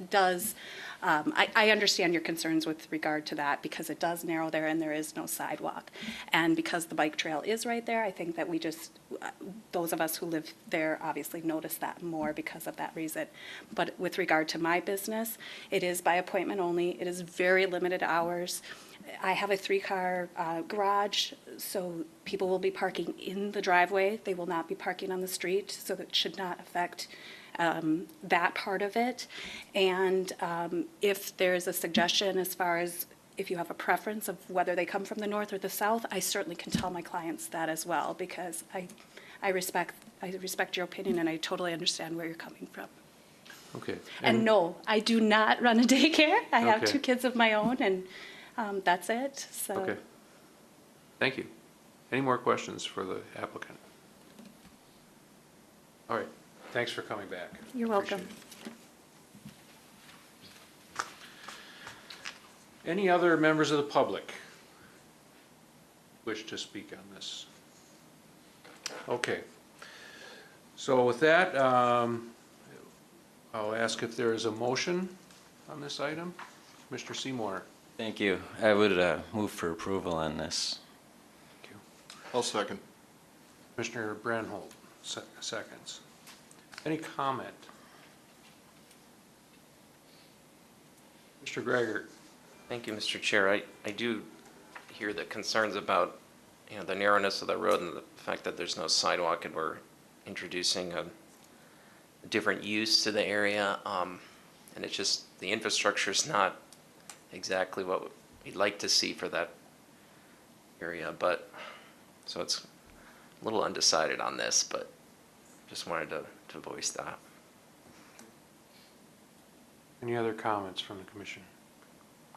does, I understand your concerns with regard to that because it does narrow there and there is no sidewalk. And because the bike trail is right there, I think that we just, those of us who live there obviously notice that more because of that reason. But with regard to my business, it is by appointment only. It is very limited hours. I have a 3-car garage, so people will be parking in the driveway. They will not be parking on the street, so that should not affect that part of it. And if there's a suggestion as far as if you have a preference of whether they come from the north or the south, I certainly can tell my clients that as well, because I respect your opinion and I totally understand where you're coming from. Okay. And no, I do not run a daycare. I have Okay. 2 kids of my own, and that's it. So. Okay. Thank you. Any more questions for the applicant? All right. Thanks for coming back. You're welcome. Appreciate it. Any other members of the public wish to speak on this? Okay. So with that, I'll ask if there is a motion on this item. Mr. Seymour. Thank you. I would move for approval on this. Thank you. I'll second. Commissioner Branholt, seconds. Any comment? Mr. Gregor. Thank you, Mr. Chair. I do hear the concerns about, the narrowness of the road and the fact that there's no sidewalk and we're introducing a different use to the area. And it's just, the infrastructure's not exactly what we'd like to see for that area, but, so it's a little undecided on this, but just wanted to voice that. Any other comments from the commission?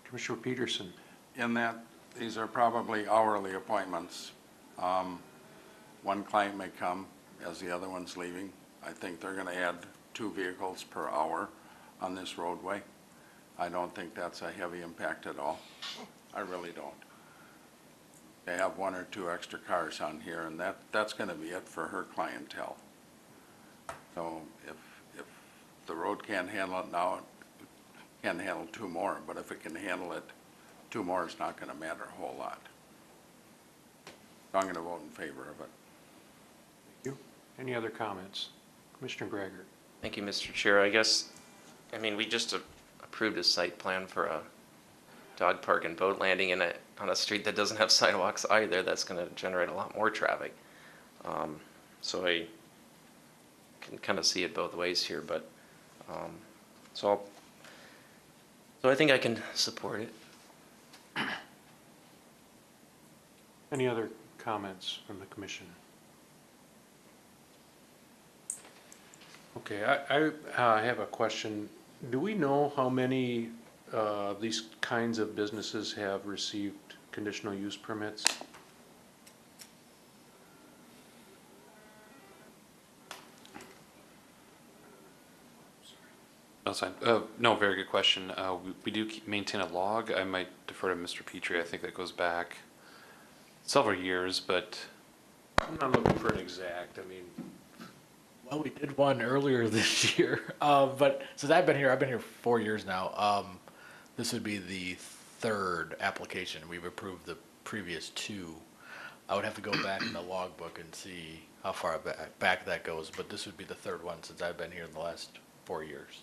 Commissioner Peterson. In that, these are probably hourly appointments. One client may come as the other one's leaving. I think they're going to add 2 vehicles per hour on this roadway. I don't think that's a heavy impact at all. I really don't. They have 1 or 2 extra cars on here, and that's going to be it for her clientele. So if the road can't handle it now, it can handle 2 more, but if it can handle it, 2 more is not going to matter a whole lot. So I'm going to vote in favor of it. Thank you. Any other comments? Commissioner Gregor. Thank you, Mr. Chair. We just approved a site plan for a dog park and boat landing on a street that doesn't have sidewalks either. That's going to generate a lot more traffic. So I can kind of see it both ways here, but, so I think I can support it. Any other comments from the commission? Okay, I have a question. Do we know how many these kinds of businesses have received conditional use permits? No, very good question. We do maintain a log. I might defer to Mr. Petrie. I think that goes back several years, but I'm not looking for an exact, Well, we did one earlier this year, but since I've been here 4 years now. This would be the 3rd application. We've approved the previous 2. I would have to go back in the logbook and see how far back that goes, but this would be the 3rd one since I've been here in the last 4 years.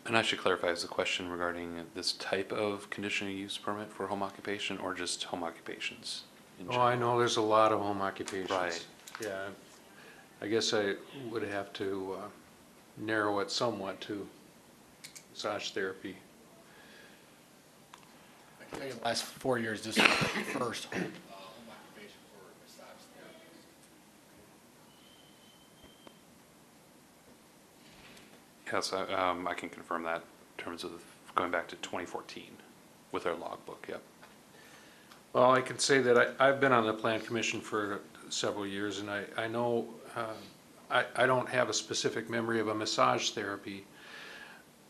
And I should clarify, is the question regarding this type of conditional use permit for home occupation or just home occupations? in Oh, I general? know there's a lot of home occupations. Right. Yeah, I guess I would have to narrow it somewhat to massage therapy. I can tell you the last 4 years, this is the first home occupation for massage therapy. Yes, I can confirm that in terms of going back to 2014 with our logbook, yep. Well, I can say that I've been on the plan commission for several years, and I know, I don't have a specific memory of a massage therapy,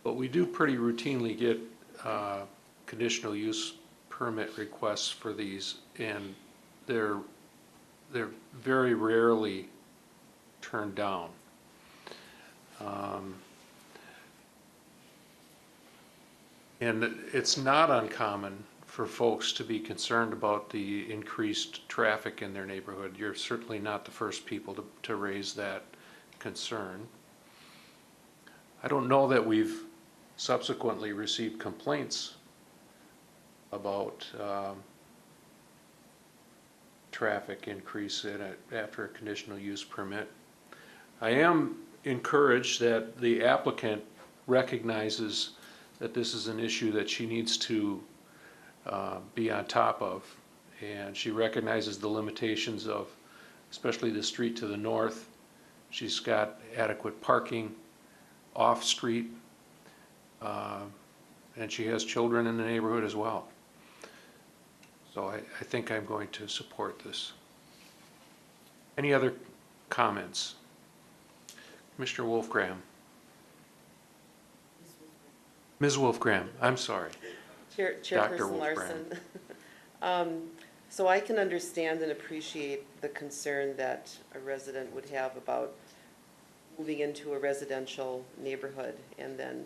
but we do pretty routinely get conditional use permit requests for these, and they're very rarely turned down. And it's not uncommon for folks to be concerned about the increased traffic in their neighborhood. You're certainly not the first people to raise that concern. I don't know that we've subsequently received complaints about traffic increase after a conditional use permit. I am encouraged that the applicant recognizes that this is an issue that she needs to be on top of, and she recognizes the limitations of especially the street to the north. She's got adequate parking off-street, and she has children in the neighborhood as well. So I think I'm going to support this. Any other comments? Commissioner Wolfgram. Ms. Wolfgram, I'm sorry. Dr. Chairperson Wolfgram. Larson. So I can understand and appreciate the concern that a resident would have about moving into a residential neighborhood and then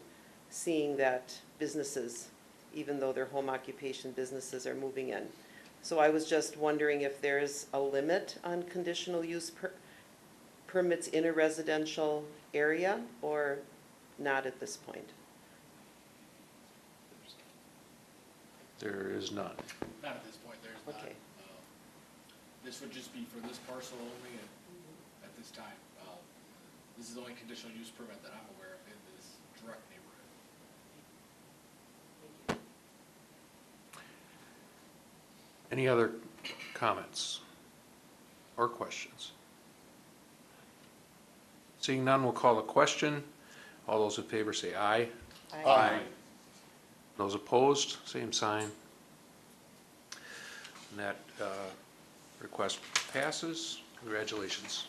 seeing that businesses, even though they're home occupation businesses, are moving in. So I was just wondering if there's a limit on conditional use permits in a residential area or not at this point? There is none. Not at this point, there's not. Okay. This would just be for this parcel only at this time. This is the only conditional use permit that I'm aware of in this direct neighborhood. Any other comments or questions? Seeing none, we'll call the question. All those in favor say aye. Aye. Those opposed, same sign. And that request passes. Congratulations.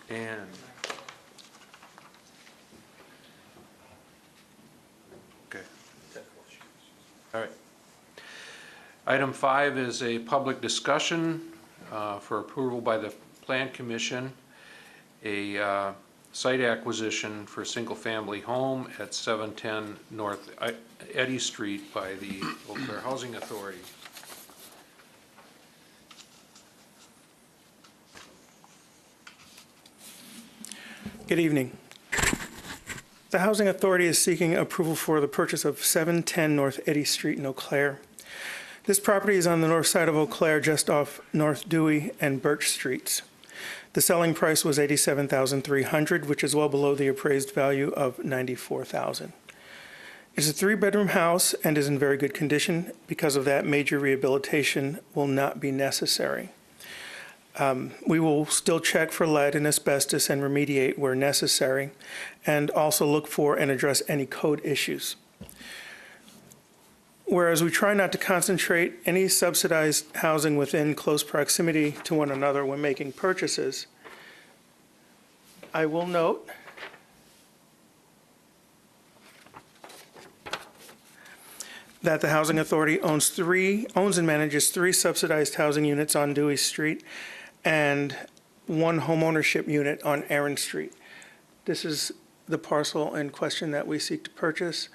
And okay. All right. Item 5 is a public discussion for approval by the Plan Commission, a site acquisition for a single-family home at 710 North Eddy Street by the Eau Claire Housing Authority. Good evening. The Housing Authority is seeking approval for the purchase of 710 North Eddy Street in Eau Claire. This property is on the north side of Eau Claire, just off North Dewey and Birch Streets. The selling price was $87,300, which is well below the appraised value of $94,000. It's a 3-bedroom house and is in very good condition. Because of that, major rehabilitation will not be necessary. We will still check for lead and asbestos and remediate where necessary, and also look for and address any code issues. Whereas we try not to concentrate any subsidized housing within close proximity to one another when making purchases, I will note that the Housing Authority owns and manages 3 subsidized housing units on Dewey Street and 1 homeownership unit on Aaron Street. This is the parcel in question that we seek to purchase.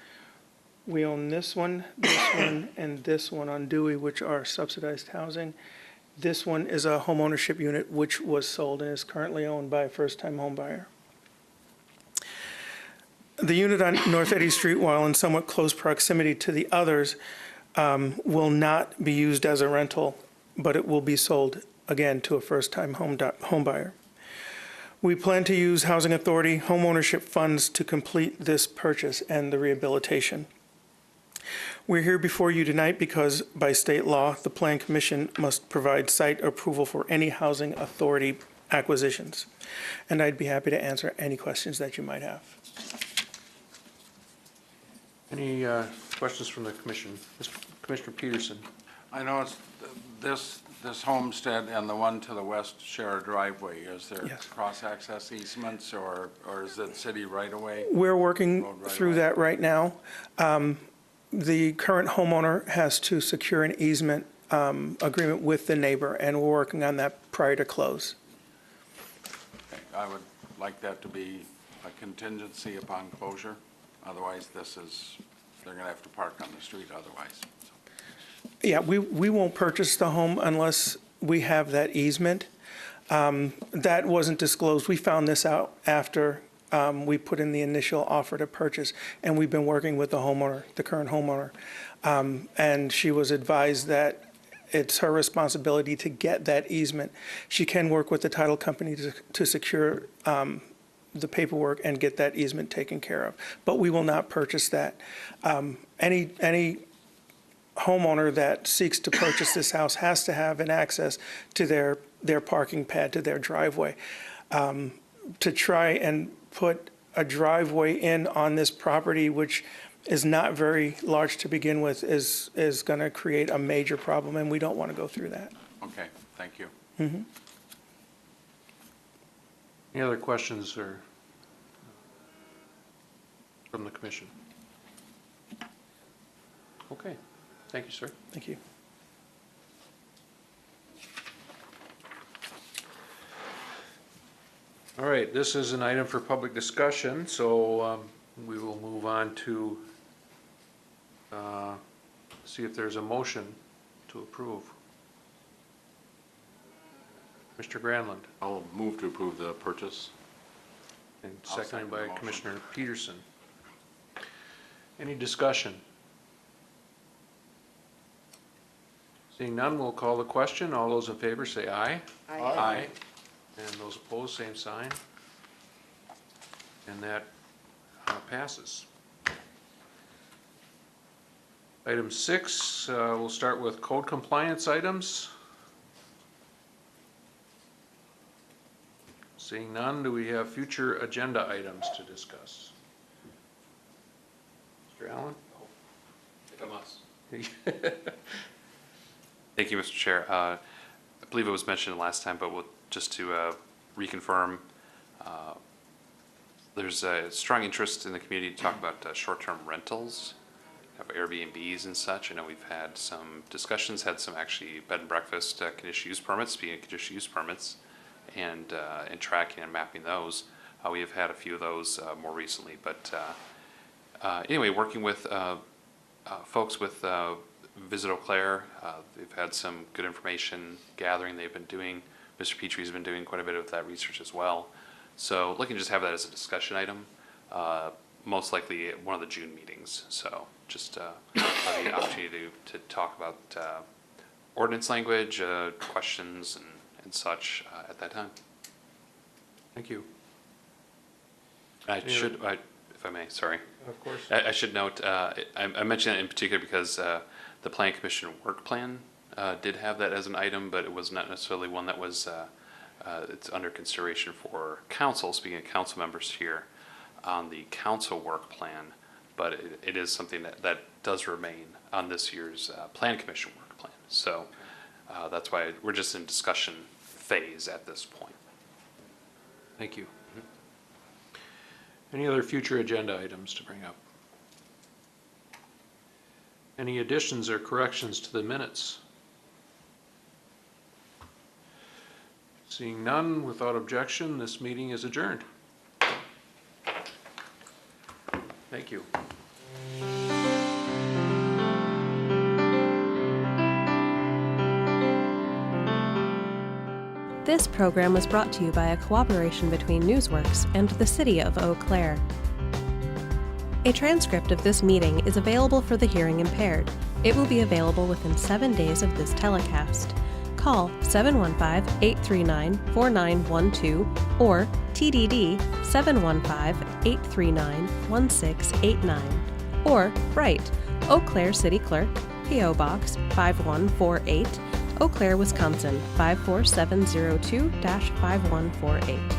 We own this one, and this one on Dewey, which are subsidized housing. This one is a homeownership unit which was sold and is currently owned by a first-time home buyer. The unit on North Eddy Street, while in somewhat close proximity to the others, will not be used as a rental, but it will be sold again to a first-time home buyer. We plan to use Housing Authority homeownership funds to complete this purchase and the rehabilitation. We're here before you tonight because by state law, the Plan Commission must provide site approval for any Housing Authority acquisitions. And I'd be happy to answer any questions that you might have. Any questions from the commission? Commissioner Peterson? I know it's, this homestead and the one to the west share a driveway. Is there Yes. cross-access easements or is it city right-of-way? We're working Road right through away. that right now. The current homeowner has to secure an easement agreement with the neighbor, and we're working on that prior to close. Okay, I would like that to be a contingency upon closure. Otherwise, they're going to have to park on the street otherwise. Yeah, we won't purchase the home unless we have that easement. That wasn't disclosed. We found this out after we put in the initial offer to purchase, and we've been working with the homeowner, the current homeowner. And she was advised that it's her responsibility to get that easement. She can work with the title company to secure the paperwork and get that easement taken care of. But we will not purchase that. Any homeowner that seeks to purchase this house has to have an access to their parking pad, to their driveway. To try and put a driveway in on this property, which is not very large to begin with, is going to create a major problem, and we don't want to go through that. Okay, thank you. Any other questions or from the commission? Okay, thank you, sir. Thank you. All right, this is an item for public discussion, so we will move on to see if there's a motion to approve. Mr. Granlund, I'll move to approve the purchase. and I'll second seconded the by motion. Commissioner Peterson. Any discussion? Seeing none, we'll call the question. All those in favor say aye. Aye. And those opposed, same sign. And that passes. Item 6, we'll start with code compliance items. Seeing none, do we have future agenda items to discuss? Mr. Allen? If I must. Thank you, Mr. Chair. I believe it was mentioned last time, but just to reconfirm, there's a strong interest in the community to talk about short-term rentals, of Airbnbs and such. I know we've had some discussions, had some actually bed and breakfast conditional use permits, speaking of conditional use permits, and tracking and mapping those. We have had a few of those more recently, but anyway, working with folks with Visit Eau Claire, they've had some good information gathering they've been doing. Mr. Petrie's been doing quite a bit of that research as well. So looking to just have that as a discussion item, most likely at one of the June meetings. So just have the opportunity to talk about ordinance language, questions and such at that time. Thank you. If I may, sorry. Of course. I should note, I mention it in particular because the Plan Commission work plan did have that as an item, but it was not necessarily one that was, it's under consideration for council, speaking of council members here, on the council work plan, but it is something that does remain on this year's Plan Commission work plan. So that's why we're just in discussion phase at this point. Thank you. Any other future agenda items to bring up? Any additions or corrections to the minutes? Seeing none, without objection, this meeting is adjourned. Thank you. This program was brought to you by a cooperation between Newsworks and the City of Eau Claire. A transcript of this meeting is available for the hearing impaired. It will be available within 7 days of this telecast. Call 715-839-4912 or TDD 715-839-1689 or write Eau Claire City Clerk, P.O. Box 5148, Eau Claire, Wisconsin 54702-5148.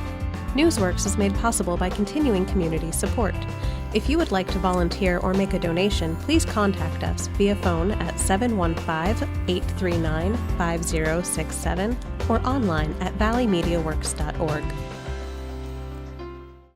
Newsworks is made possible by continuing community support. If you would like to volunteer or make a donation, please contact us via phone at 715-839-5067 or online at valleymediaworks.org.